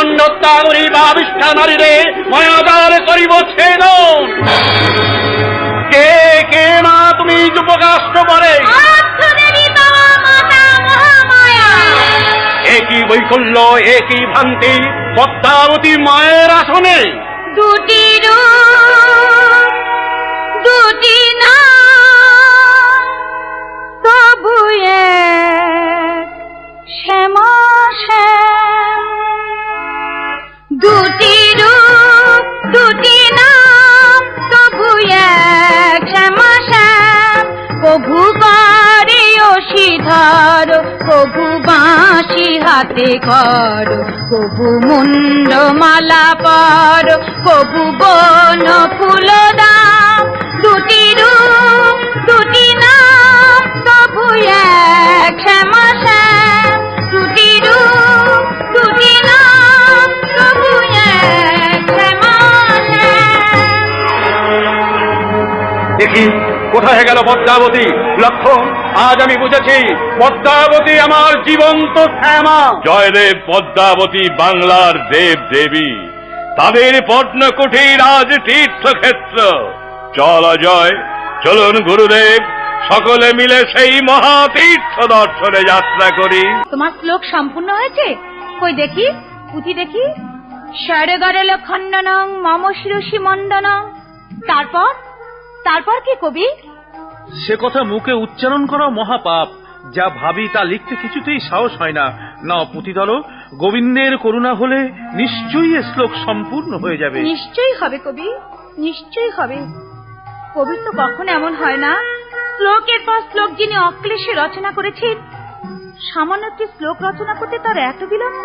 দণ্ডত্যাগী ভাবিষ্ঠা নারীরে মায়াজাল করিব ছেদন। কে কে মা তুমি যুবকাষ্ট পরে একই বৈকল্য একই ভ্রান্তি পদ্মাবতী মায়ের আসনে। দুটি রূপ দুটি নাম তবু এক শ্যামা শ্যাম। দুটি রূপ দুটি নাম তবু এক শ্যামা শ্যাম। কভু করে অসিধর কভু বাঁশি হাতে কর, কভু মুন্ড মালা পর, কভু বন ফুল দাম। দুটি রূপ দুটি নাম তবু এক শ্যামা শ্যাম। দুটি রূপ দুটি নাম তবু এক শ্যামা শ্যাম। দেখি কোথায় গেল পদ্মাবতী? লক্ষ্য, আজ আমি বুঝেছি পদ্মাবতী আমার জীবন্ত শ্যামা। জয়দেব পদ্মাবতী বাংলার দেব দেবী, তাদের পদ্মকুটির আজ তীর্থক্ষেত্র। চল জয়, চলুন গুরুদেব, সকলে মিলে সেই মহাতীর্থ দর্শনে যাত্রা করি। তোমার শ্লোক সম্পূর্ণ হয়েছে? কই দেখি, পুঁথি দেখি। স্বরগরল খণ্ডনং মম শিরসি মণ্ডনং। তারপর তারপর কি কবি? সে কথা মুখে উচ্চারণ করা মহাপাপ। যা ভাবি তা লিখতে কিছুতেই সাহস হয় না। না পুঁথি ধরো, গোবিন্দের করুণা হলে নিশ্চয়ই এ শ্লোক সম্পূর্ণ হয়ে যাবে। নিশ্চয়ই হবে কবি, নিশ্চয়ই হবে। কবি তো কখনো এমন হয় না, শ্লোকের পর শ্লোক যিনি অক্লেশে রচনা করেছেন, সামান্য একটি শ্লোক রচনা করতে তার এত বিলম্ব।